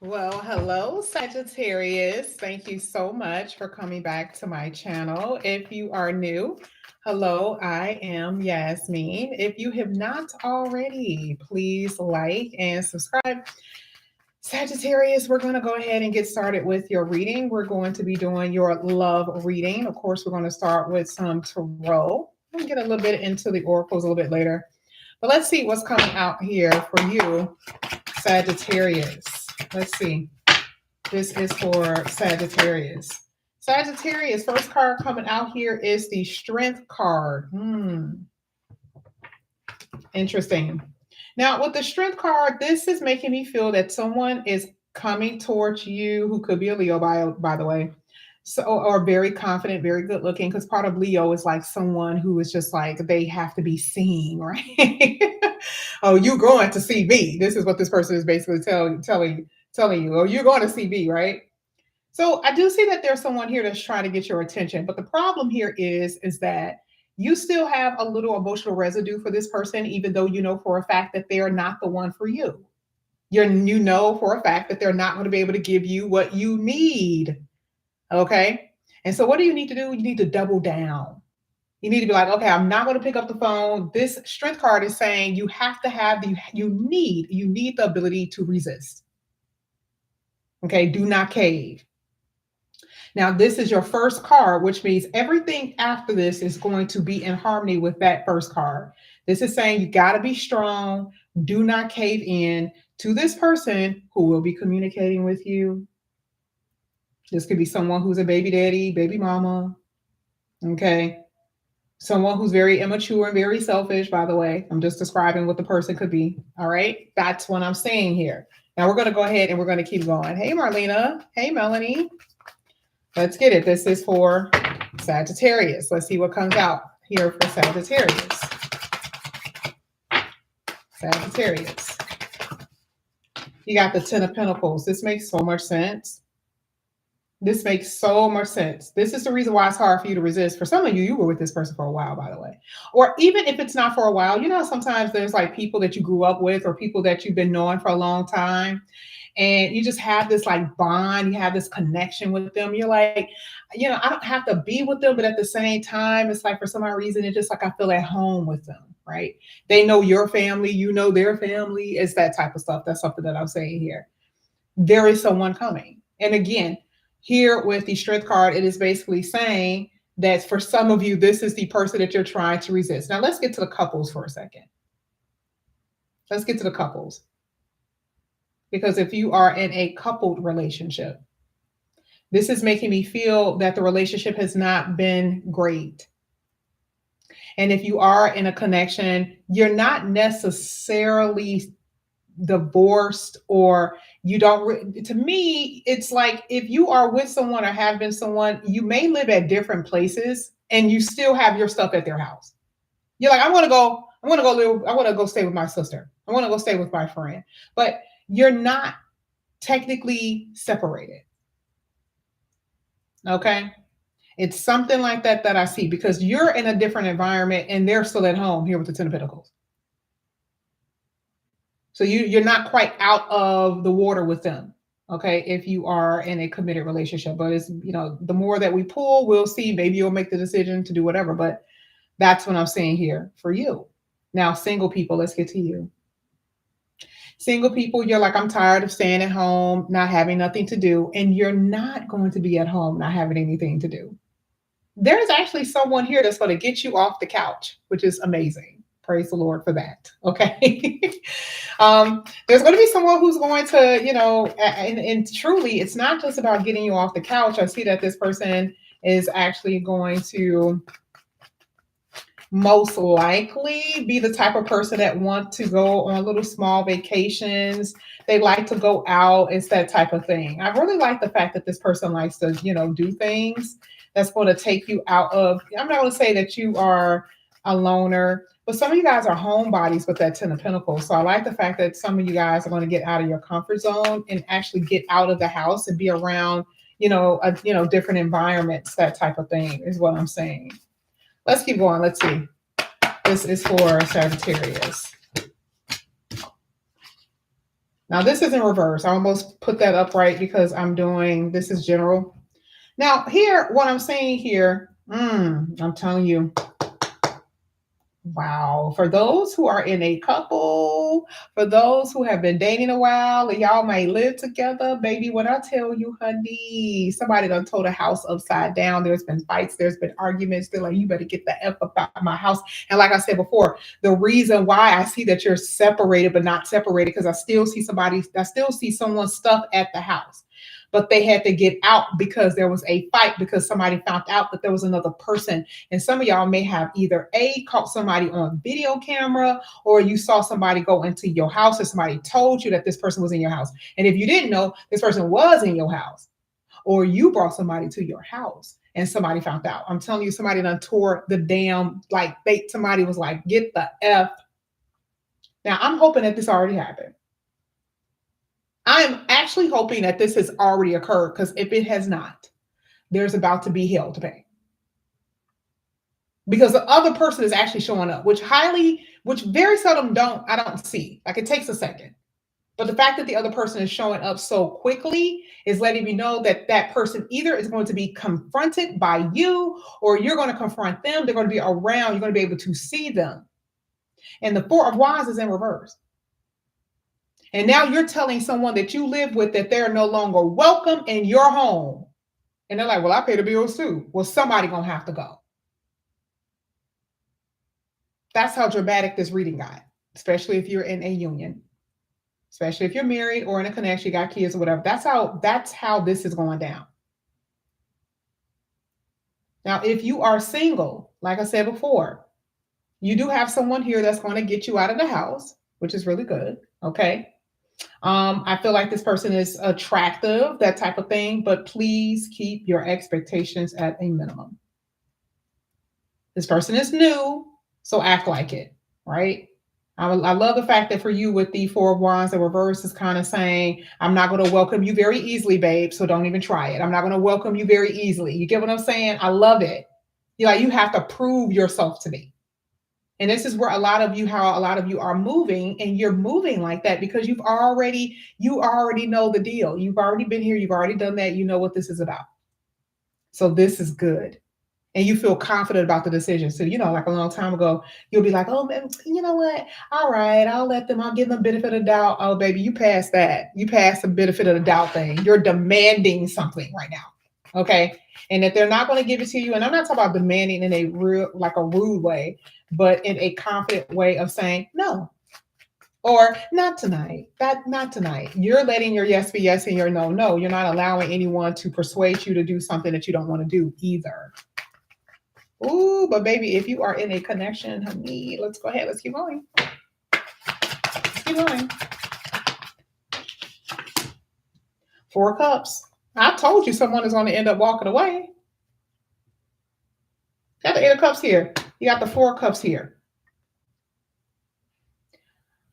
Well, hello, Sagittarius. Thank you so much for coming back to my channel. If you are new, hello, I am Yasmin. If you have not already, please like and subscribe. Sagittarius, we're going to go ahead and get started with your reading. We're going to be doing your love reading. Of course, we're going to start with some tarot. We'll get a little bit into the oracles a little bit later. But let's see what's coming out here for you, Sagittarius. Let's see. This is for Sagittarius. Sagittarius, first card coming out here is the Strength card. Interesting. Now, with the Strength card, this is making me feel that someone is coming towards you who could be a Leo, by the way. So, or very confident, very good looking, because part of Leo is like someone who is just like they have to be seen, right? Oh, you're going to see me. This is what this person is basically telling you. Oh, you're going to see me, right? So I do see that there's someone here that's trying to get your attention, but the problem here is that you still have a little emotional residue for this person, even though you know for a fact that they are not the one for you. You know for a fact that they're not going to be able to give you what you need. Okay. And so what do you need to do? You need to double down. You need to be like, okay, I'm not going to pick up the phone. This Strength card is saying you have to have you need the ability to resist. Okay. Do not cave. Now, this is your first card, which means everything after this is going to be in harmony with that first card. This is saying you got to be strong. Do not cave in to this person who will be communicating with you. This could be someone who's a baby daddy, baby mama. Okay. Someone who's very immature and very selfish, by the way. I'm just describing what the person could be. All right. That's what I'm saying here. Now we're going to go ahead and we're going to keep going. Hey, Marlena. Hey, Melanie. Let's get it. This is for Sagittarius. Let's see what comes out here for Sagittarius. Sagittarius. You got the Ten of Pentacles. This makes so much sense. This makes so much sense. This is the reason why it's hard for you to resist. For some of you, you were with this person for a while, by the way. Or even if it's not for a while, you know, sometimes there's like people that you grew up with or people that you've been knowing for a long time. And you just have this like bond, you have this connection with them. You're like, you know, I don't have to be with them, but at the same time, it's like for some odd reason, it's just like I feel at home with them, right? They know your family, you know their family. It's that type of stuff. That's something that I'm saying here. There is someone coming. And again, here with the Strength card, it is basically saying that for some of you, this is the person that you're trying to resist. Now let's get to the couples for a second. Let's get to the couples. Because if you are in a coupled relationship, this is making me feel that the relationship has not been great. And if you are in a connection, you're not necessarily divorced or you don't. To me, it's like if you are with someone or have been someone, you may live at different places and you still have your stuff at their house. You're like, I want to go stay with my sister. I want to go stay with my friend. But you're not technically separated. Okay. It's something like that I see because you're in a different environment and they're still at home here with the Ten of Pentacles. So you're not quite out of the water with them. Okay. If you are in a committed relationship, but it's, you know, the more that we pull, we'll see, maybe you'll make the decision to do whatever, but that's what I'm saying here for you. Now, single people, let's get to you. Single people, you're like, I'm tired of staying at home, not having nothing to do. And you're not going to be at home, not having anything to do. There's actually someone here that's going to get you off the couch, which is amazing. Praise the Lord for that. Okay. There's going to be someone who's going to, you know, and truly, it's not just about getting you off the couch. I see that this person is actually going to most likely be the type of person that want to go on little small vacations. They like to go out. It's that type of thing. I really like the fact that this person likes to, you know, do things that's going to take you out of, I'm not going to say that you are a loner, but some of you guys are homebodies with that Ten of Pentacles. So I like the fact that some of you guys are going to get out of your comfort zone and actually get out of the house and be around, different environments. That type of thing is what I'm saying. Let's keep going. Let's see. This is for Sagittarius. Now this is in reverse. I almost put that upright because I'm doing, this is general. Now here, what I'm saying here, I'm telling you, wow. For those who are in a couple, for those who have been dating a while, and y'all may live together, baby, when I tell you, honey, somebody done told a house upside down. There's been fights, there's been arguments. They're like, you better get the F up out of my house. And like I said before, the reason why I see that you're separated, but not separated, because I still see someone's stuff at the house. But they had to get out because there was a fight, because somebody found out that there was another person. And some of y'all may have either caught somebody on video camera, or you saw somebody go into your house, or somebody told you that this person was in your house. And if you didn't know, this person was in your house, or you brought somebody to your house and somebody found out. I'm telling you, somebody done tore the damn, like somebody was like, get the F. Now I'm hoping that this already happened. I'm actually hoping that this has already occurred, because if it has not, there's about to be hell to pay. Because the other person is actually showing up, which very seldom I don't see. Like, it takes a second. But the fact that the other person is showing up so quickly is letting me know that that person either is going to be confronted by you, or you're going to confront them. They're going to be around. You're going to be able to see them. And the Four of Wands is in reverse. And now you're telling someone that you live with that they're no longer welcome in your home. And they're like, well, I pay the bills too. Well, somebody going to have to go. That's how dramatic this reading got, especially if you're in a union, especially if you're married or in a connection, you got kids or whatever. That's how this is going down. Now, if you are single, like I said before, you do have someone here that's going to get you out of the house, which is really good. Okay. I feel like this person is attractive, that type of thing, but please keep your expectations at a minimum. This person is new, so act like it, right? I love the fact that for you, with the Four of Wands, the reverse is kind of saying, I'm not going to welcome you very easily, babe, so don't even try it. I'm not going to welcome you very easily. You get what I'm saying? I love it. You have to prove yourself to me. And this is where how a lot of you are moving, and you're moving like that because you already know the deal. You've already been here. You've already done that. You know what this is about. So this is good. And you feel confident about the decision. So, like a long time ago, you'll be like, oh, man, you know what? All right, I'll give them benefit of doubt. Oh, baby, you passed that. You passed the benefit of the doubt thing. You're demanding something right now. Okay. And if they're not going to give it to you, and I'm not talking about demanding in a rude way, but in a confident way of saying no, or not tonight. Not tonight. You're letting your yes be yes and your no, no. You're not allowing anyone to persuade you to do something that you don't want to do either. Ooh, but baby, if you are in a connection, honey, let's go ahead. Let's keep going. Let's keep going. Four of Cups. I told you someone is going to end up walking away. Got the Eight of Cups here. You got the Four of Cups here.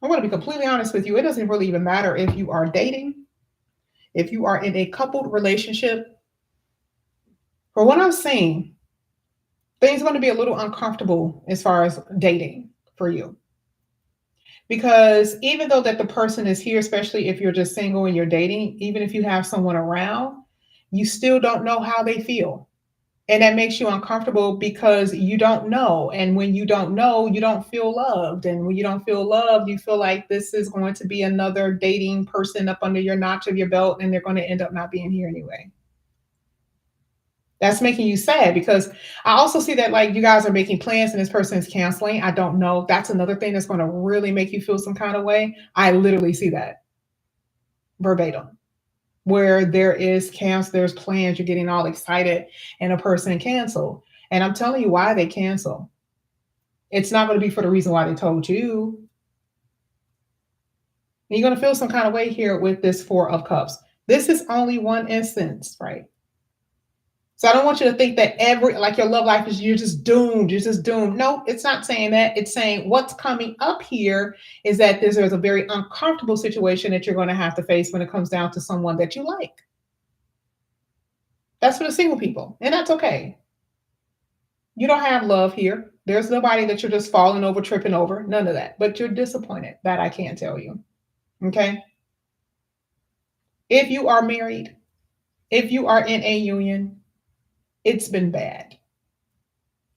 I'm going to be completely honest with you. It doesn't really even matter if you are dating, if you are in a coupled relationship. For what I'm seeing, things are going to be a little uncomfortable as far as dating for you. Because even though that the person is here, especially if you're just single and you're dating, even if you have someone around, you still don't know how they feel. And that makes you uncomfortable because you don't know. And when you don't know, you don't feel loved. And when you don't feel loved, you feel like this is going to be another dating person up under your notch of your belt, and they're going to end up not being here anyway. That's making you sad, because I also see that like you guys are making plans and this person is canceling. I don't know. That's another thing that's going to really make you feel some kind of way. I literally see that verbatim, where there's plans, you're getting all excited and a person cancel. And I'm telling you why they cancel. It's not going to be for the reason why they told you. And you're going to feel some kind of way here with this Four of Cups. This is only one instance, right? So I don't want you to think that your love life is, you're just doomed. No, it's not saying that. It's saying what's coming up here is that there's a very uncomfortable situation that you're going to have to face when it comes down to someone that you like. That's for the single people, and that's okay. You don't have love here. There's nobody that you're just falling over, tripping over, none of that. But you're disappointed. That I can't tell you. Okay? If you are married, if you are in a union, it's been bad.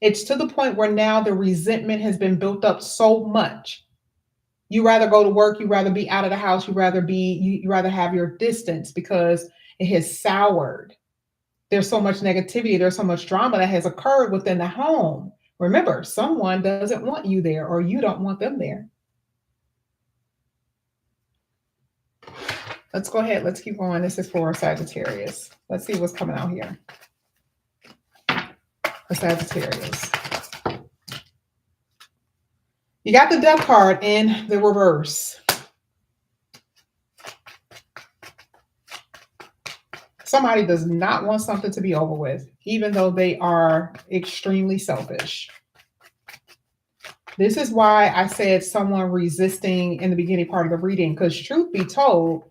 It's to the point where now the resentment has been built up so much. You rather go to work, you rather be out of the house, you rather have your distance because it has soured. There's so much negativity, there's so much drama that has occurred within the home. Remember, someone doesn't want you there or you don't want them there. Let's go ahead. Let's keep going. This is for Sagittarius. Let's see what's coming out here. For Sagittarius. You got the Death card in the reverse. Somebody does not want something to be over with, even though they are extremely selfish. This is why I said someone resisting in the beginning part of the reading, because truth be told,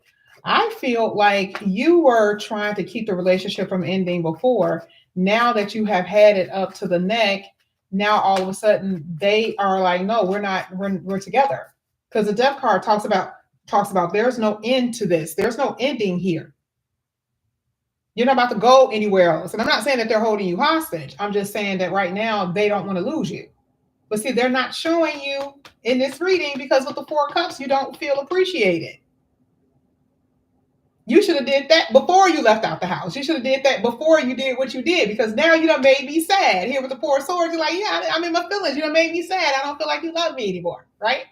I feel like you were trying to keep the relationship from ending before. Now that you have had it up to the neck, now all of a sudden they are like, no, we're together. Because the Death card talks about there's no end to this. There's no ending here. You're not about to go anywhere else. And I'm not saying that they're holding you hostage. I'm just saying that right now they don't want to lose you. But see, they're not showing you in this reading because with the Four of Cups, you don't feel appreciated. You should have did that before you left out the house. You should have did that before you did what you did, because now you done made me sad. Here with the Four of Swords, you're like, yeah, I'm in my feelings. You done made me sad. I don't feel like you love me anymore, right?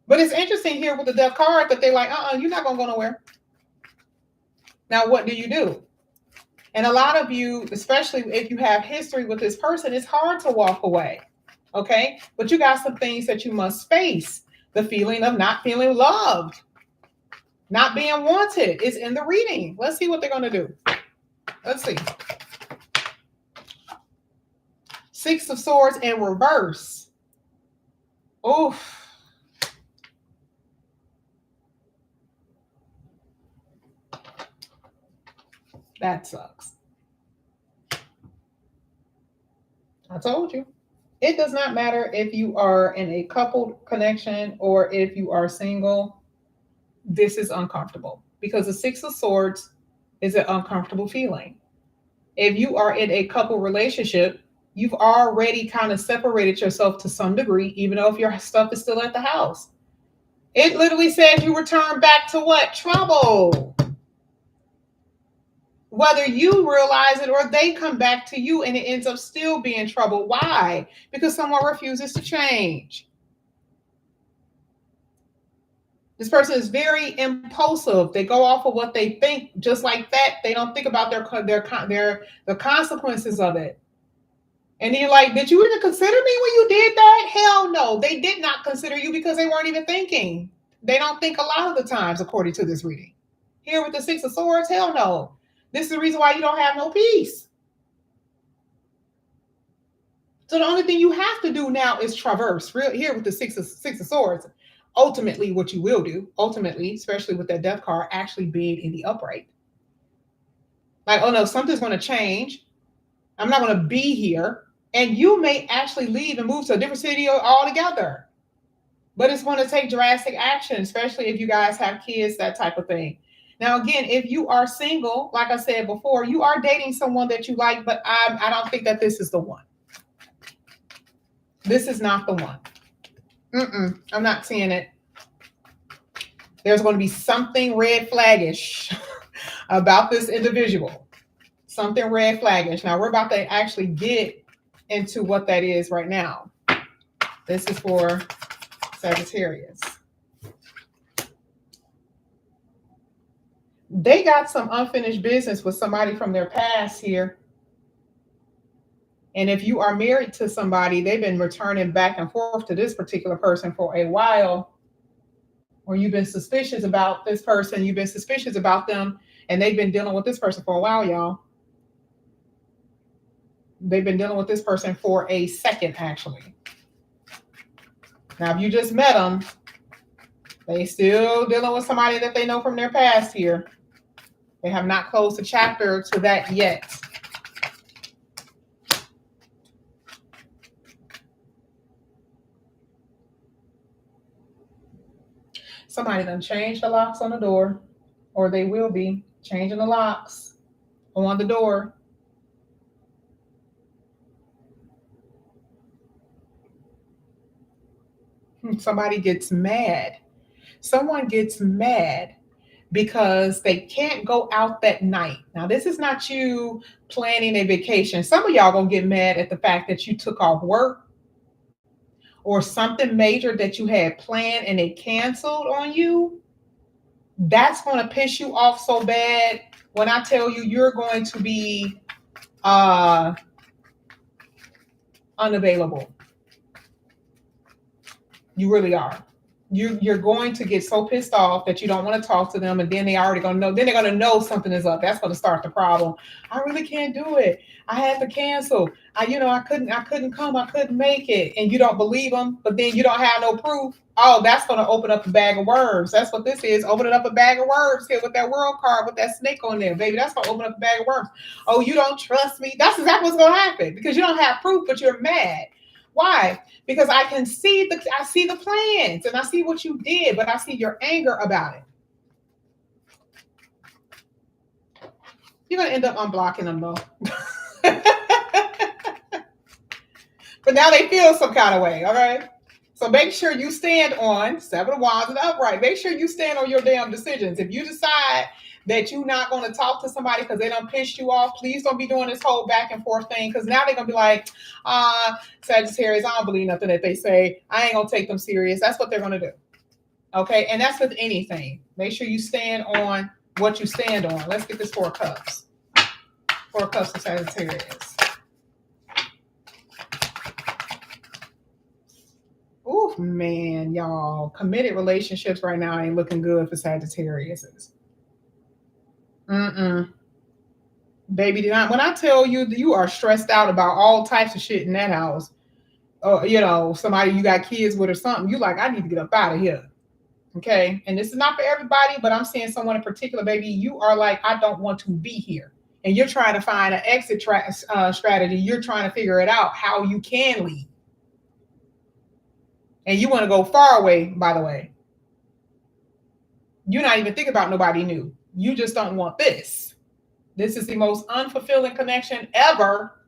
But it's interesting here with the Death card that they're like, you're not going to go nowhere. Now, what do? And a lot of you, especially if you have history with this person, it's hard to walk away, okay? But you got some things that you must face. The feeling of not feeling loved, not being wanted is in the reading. Let's see what they're going to do. Let's see. Six of Swords in reverse. Oof. That sucks. I told you. It does not matter if you are in a coupled connection or if you are single. This is uncomfortable because the Six of Swords is an uncomfortable feeling. If you are in a couple relationship, you've already kind of separated yourself to some degree, even though if your stuff is still at the house. It literally says you return back to what? Trouble. Whether you realize it or they come back to you and it ends up still being trouble. Why? Because someone refuses to change. This person is very impulsive. They go off of what they think, just like that. They don't think about the consequences of it. And you're like, did you even consider me when you did that? Hell no, they did not consider you because they weren't even thinking. They don't think a lot of the times, according to this reading. Here with the Six of Swords, hell no. This is the reason why you don't have no peace. So the only thing you have to do now is traverse. Here with the Six of Swords, ultimately what you will do, especially with that Death card, actually being in the upright. Like, oh no, something's going to change. I'm not going to be here. And you may actually leave and move to a different city altogether. But it's going to take drastic action, especially if you guys have kids, that type of thing. Now, again, if you are single, like I said before, you are dating someone that you like, but I don't think that this is the one. This is not the one. I'm not seeing it. There's going to be something red flaggish about this individual. Something red flaggish. Now, we're about to actually get into what that is right now. This is for Sagittarius. They got some unfinished business with somebody from their past here. And if you are married to somebody, they've been returning back and forth to this particular person for a while, or you've been suspicious about this person, you've been suspicious about them, and they've been dealing with this person for a while, y'all. They've been dealing with this person for a second, actually. Now, if you just met them, they still dealing with somebody that they know from their past here. They have not closed the chapter to that yet. Somebody done changed the locks on the door, or they will be changing the locks on the door. Somebody gets mad. Someone gets mad because they can't go out that night. Now, this is not you planning a vacation. Some of y'all gonna get mad at the fact that you took off work or something major that you had planned and it canceled on you. That's gonna piss you off so bad when I tell you you're going to be unavailable. You really are. You're going to get so pissed off that you don't want to talk to them, and then they already gonna know. Then they're gonna know something is up. That's gonna start the problem. I really can't do it. I had to cancel. I couldn't come. I couldn't make it, and you don't believe them. But then you don't have no proof. Oh, that's gonna open up a bag of worms. That's what this is. Opening up a bag of worms here with that world card with that snake on there, baby. That's gonna open up a bag of worms. Oh, you don't trust me. That's exactly what's gonna happen because you don't have proof, but you're mad. Why? Because I see the plans and I see what you did, but I see your anger about it. You're gonna end up unblocking them though. But now they feel some kind of way, all right? So make sure you stand on 7 of Wands and upright. Make sure you stand on your damn decisions. If you decide that you're not going to talk to somebody because they done pissed you off, please don't be doing this whole back and forth thing, because now they're going to be like, Sagittarius, I don't believe nothing that they say. I ain't going to take them serious. That's what they're going to do. Okay? And that's with anything. Make sure you stand on what you stand on. Let's get this 4 of Cups. 4 of Cups for Sagittarius. Oh, man, y'all. Committed relationships right now ain't looking good for Sagittarius. Baby, when I tell you that you are stressed out about all types of shit in that house, somebody you got kids with or something, you like, I need to get up out of here. Okay? And this is not for everybody, but I'm saying someone in particular, baby, you are like, I don't want to be here. And you're trying to find an exit strategy. You're trying to figure it out how you can leave. And you want to go far away, by the way. You're not even thinking about nobody new. You just don't want this. This is the most unfulfilling connection ever.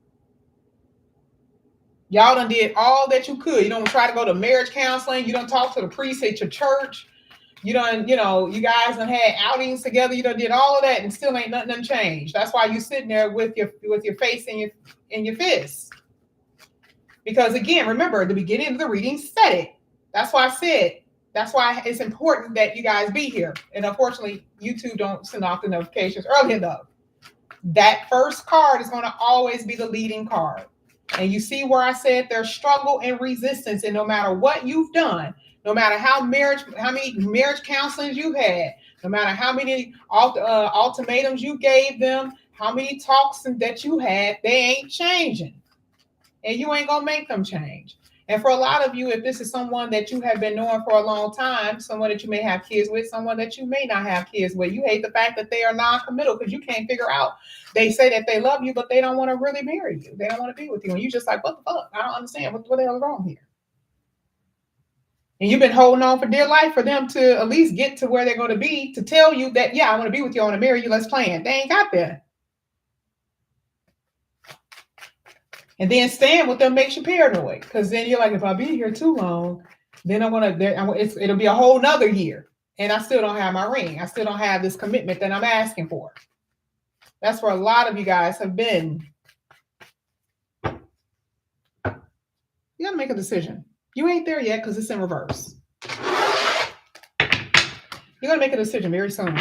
Y'all done did all that you could. You don't try to go to marriage counseling. You don't talk to the priest at your church. You done, you guys done had outings together. You done did all of that and still ain't nothing done changed. That's why you sitting there with your face in your fists. Because again, remember, the beginning of the reading said it. That's why I said, that's why it's important that you guys be here. And unfortunately, YouTube don't send off the notifications early enough. That first card is going to always be the leading card. And you see where I said there's struggle and resistance. And no matter what you've done, no matter how many marriage counselings you had, no matter how many ultimatums you gave them, how many talks that you had, they ain't changing. And you ain't going to make them change. And for a lot of you, if this is someone that you have been knowing for a long time, someone that you may have kids with, someone that you may not have kids with, you hate the fact that they are non-committal because you can't figure out. They say that they love you, but they don't want to really marry you. They don't want to be with you. And you just like, what the fuck? I don't understand. What the hell is wrong here? And you've been holding on for dear life for them to at least get to where they're going to be, to tell you that, yeah, I want to be with you, I want to marry you, let's plan. They ain't got that. And then staying with them makes you paranoid, because then you're like, if I be here too long, then it'll be a whole nother year. And I still don't have my ring. I still don't have this commitment that I'm asking for. That's where a lot of you guys have been. You got to make a decision. You ain't there yet because it's in reverse. You're going to make a decision very soon.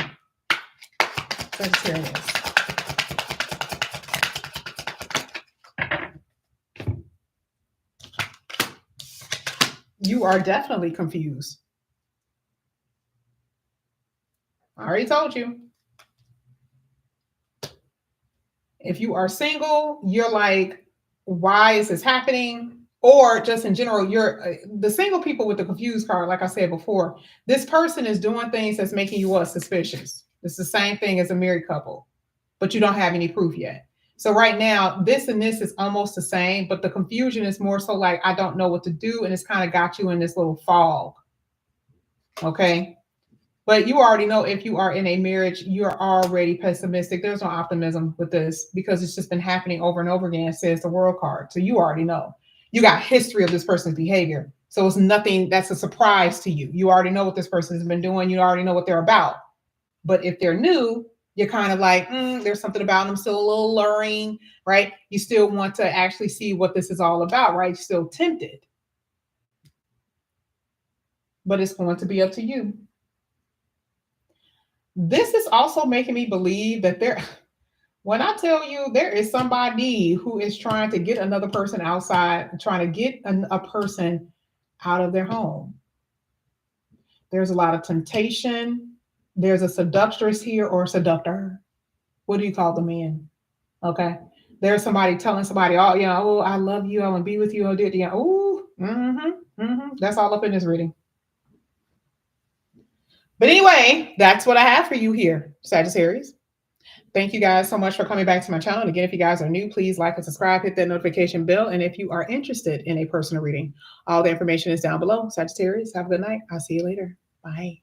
Sagittarius. You are definitely confused. I already told you. If you are single, you're like, why is this happening? Or just in general, you're the single people with the confused card. Like I said before, this person is doing things that's making you suspicious. It's the same thing as a married couple, but you don't have any proof yet. So right now, this and this is almost the same, but the confusion is more so like, I don't know what to do. And it's kind of got you in this little fog. Okay. But you already know if you are in a marriage, you're already pessimistic. There's no optimism with this because it's just been happening over and over again, says the world card. So you already know. You got history of this person's behavior. So it's nothing that's a surprise to you. You already know what this person has been doing. You already know what they're about. But if they're new, you're kind of like, there's something about them still a little luring, right? You still want to actually see what this is all about, right? You're still tempted. But it's going to be up to you. This is also making me believe that when I tell you there is somebody who is trying to get another person outside, trying to get a person out of their home. There's a lot of temptation. There's a seductress here or seductor. What do you call the man? Okay. There's somebody telling somebody, oh, oh, I love you. I want to be with you. Oh, that's all up in this reading. But anyway, that's what I have for you here, Sagittarius. Thank you guys so much for coming back to my channel. And again, if you guys are new, please like and subscribe, hit that notification bell. And if you are interested in a personal reading, all the information is down below. Sagittarius, have a good night. I'll see you later. Bye.